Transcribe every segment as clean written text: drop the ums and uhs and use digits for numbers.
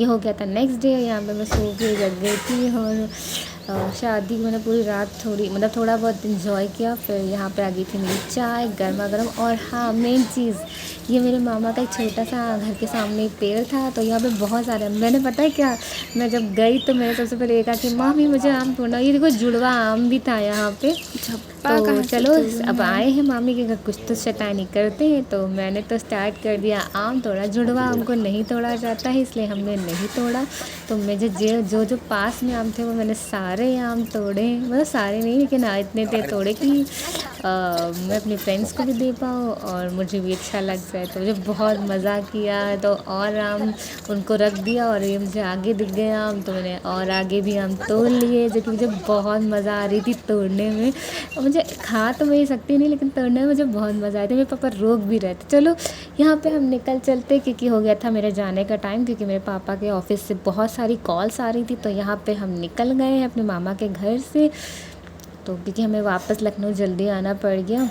ये हो गया था नेक्स्ट डे। यहाँ पे मैं सो के जग गई थी और शादी मैंने पूरी रात थोड़ी मतलब थोड़ा बहुत इन्जॉय किया। फिर यहाँ पे आ गई थी मेरी चाय गर्मा गर्म। और हाँ, मेन चीज़ ये मेरे मामा का एक छोटा सा घर के सामने एक पेड़ था, तो यहाँ पे बहुत सारे मैंने पता है क्या, मैं जब गई तो मैंने सबसे पहले ये कहा कि मामी मुझे आम तोड़ना। ये देखो जुड़वा आम भी था यहाँ पे। तो चलो अब आए हैं मामी के घर, कुछ तो शैतानी करते हैं। तो मैंने तो स्टार्ट कर दिया आम तोड़ा। जुड़वा आम को नहीं तोड़ा जाता है, इसलिए हमने नहीं तोड़ा। तो मुझे जो जो पास में आम थे वो मैंने सारे आम तोड़े, मतलब सारे नहीं लेकिन इतने थे तोड़े कि मैं अपने फ्रेंड्स को भी दे पाऊँ और मुझे भी अच्छा लग जाए। तो मुझे बहुत मज़ा किया। तो और आम उनको रख दिया और ये मुझे आगे दिख गए आम, तो मैंने और आगे भी आम तोड़ लिए, जो कि मुझे बहुत मज़ा आ रही थी तोड़ने में। और मुझे खा तो मैं ये सकती नहीं, लेकिन तोड़ने में मुझे बहुत मज़ा आया था। मेरे पापा रोक भी रहे थे। चलो यहाँ पे हम निकल चलते, क्योंकि हो गया था मेरे जाने का टाइम, क्योंकि मेरे पापा के ऑफिस से बहुत सारी कॉल्स आ रही थी। तो यहाँ पे हम निकल गए हैं अपने मामा के घर से, तो क्योंकि हमें वापस लखनऊ जल्दी आना पड़ गया।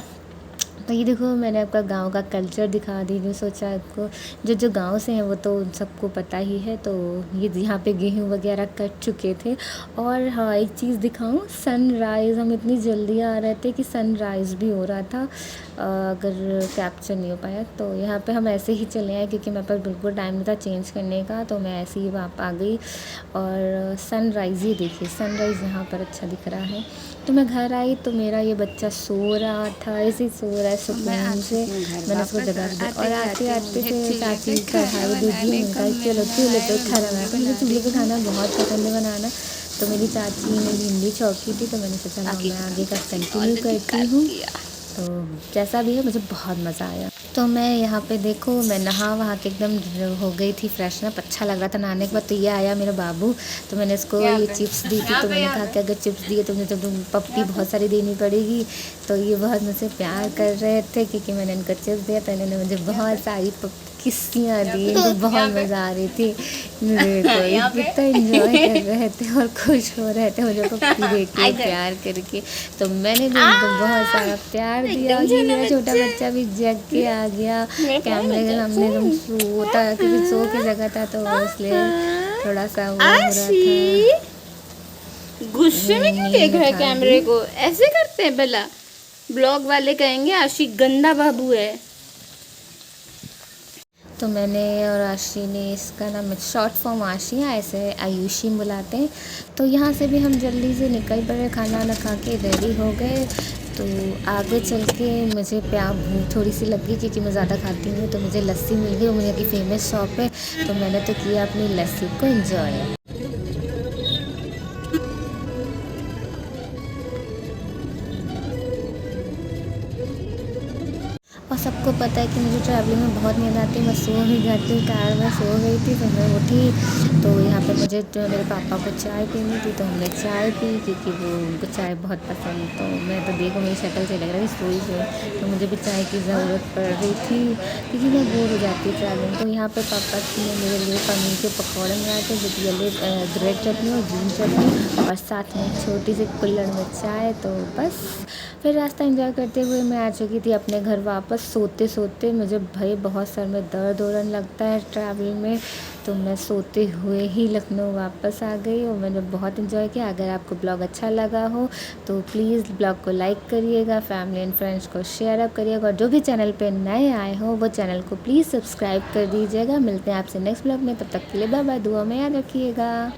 तो ये देखो मैंने आपका गांव का कल्चर दिखा दी, जो सोचा आपको जो गांव से हैं वो तो उन सबको पता ही है। तो ये यहाँ पे गेहूँ वगैरह कट चुके थे। और हाँ, एक चीज़ दिखाऊं, सनराइज़, हम इतनी जल्दी आ रहे थे कि सनराइज़ भी हो रहा था, अगर कैप्चर नहीं हो पाया। तो यहाँ पे हम ऐसे ही चले आए, क्योंकि मेरे पास बिल्कुल टाइम नहीं था चेंज करने का। तो मैं ऐसे ही वहाँ पर आ गई और सनराइज़ ही देखिए, सनराइज़ यहाँ पर अच्छा दिख रहा है। तो मैं घर आई तो मेरा ये बच्चा सो रहा था, ऐसे ही सो रहा है सुकून से। मैंने उसको जगा दिया और आते आते फिर चाची कढ़ाई दूधी में कहा चलो चूल्हे पे खाना बनाया। तो मुझे चूल्हे पे खाना बहुत पसंद है बनाना। तो मेरी चाची ने भिंडी चौकी थी, तो मैंने सोचा मैं आगे का कंटिन्यू करती हूँ। तो जैसा भी है मुझे बहुत मज़ा आया। तो मैं यहाँ पे देखो मैं नहा वहाँ के एकदम हो गई थी फ्रेशनअप, अच्छा लग रहा था नहाने के बाद। तो ये आया मेरा बाबू, तो मैंने इसको ये चिप्स दी थी। तो मैंने कहा कि अगर चिप्स दिए तो मुझे तो पप्पी बहुत सारी देनी पड़ेगी। तो ये बहुत मुझसे प्यार कर रहे थे, क्योंकि मैंने इनको चिप्स दिया तो इन्होंने मुझे बहुत सारी किस्सियाँ दी। इनको बहुत मज़ा आ रही थी, इतना इन्जॉय कर रहे थे और खुश हो रहे थे मुझे पप्पी दे के प्यार करके। तो मैंने भी उनको बहुत सारा प्यार दिया। ये मेरा छोटा बच्चा भी जग के आ गया कैमरे के सामने, एकदम सोता, क्योंकि सो की जगह था तो इसलिए थोड़ा सा वो हो रहा था। गुस्से में क्यों देख रहा है कैमरे को? ऐसे करते हैं भला? ब्लॉग वाले कहेंगे आशी गंदा बाबू है। तो मैंने और आशी ने, इसका नाम शॉर्ट फॉर्म आशी है, ऐसे आयुषी बुलाते हैं। तो यहाँ से भी हम जल्दी से निकल पड़े, खाना वाना खा के रेडी हो गए। तो आगे चल के मुझे भूख थोड़ी सी लग गई, क्योंकि मैं ज़्यादा खाती नहीं हूँ। तो मुझे लस्सी मिल गई, वो मुझे की फ़ेमस शॉप है। तो मैंने तो किया अपनी लस्सी को एंजॉय। और सबको पता है कि मुझे ट्रैवलिंग में बहुत नींद आती है, मैं सो ही जाती हूँ। कार में सो गई थी, फिर मैं उठी तो यहाँ पे मुझे जो मेरे पापा को चाय पीनी थी, तो हमने चाय पी, क्योंकि वो उनको चाय बहुत पसंद। तो मैं तो देखो मेरी शक्ल से लग रहा है सोई से, तो मुझे भी चाय की ज़रूरत पड़ रही थी, क्योंकि मैं बोर हो जाती ट्रैवलिंग। तो यहाँ पर पापा ने मेरे लिए पनीर के पकौड़े बनाए थे, जो कि रेड चटनी और ग्रीन चटनी, और साथ में छोटी सी कुल्हड़ में चाय। तो बस फिर रास्ता एंजॉय करते हुए मैं आ चुकी थी अपने घर वापस। सोते सोते मुझे भाई बहुत सर में दर्द होने लगता है ट्रैवल में, तो मैं सोते हुए ही लखनऊ वापस आ गई और मैंने बहुत एंजॉय किया। अगर आपको ब्लॉग अच्छा लगा हो तो प्लीज़ ब्लॉग को लाइक करिएगा, फैमिली एंड फ्रेंड्स को शेयर अप करिएगा, और जो भी चैनल पे नए आए हो वो चैनल को प्लीज़ सब्सक्राइब कर दीजिएगा। मिलते हैं आपसे नेक्स्ट ब्लॉग में, तब तक के लिए बाय बाय, दुआ में याद रखिएगा।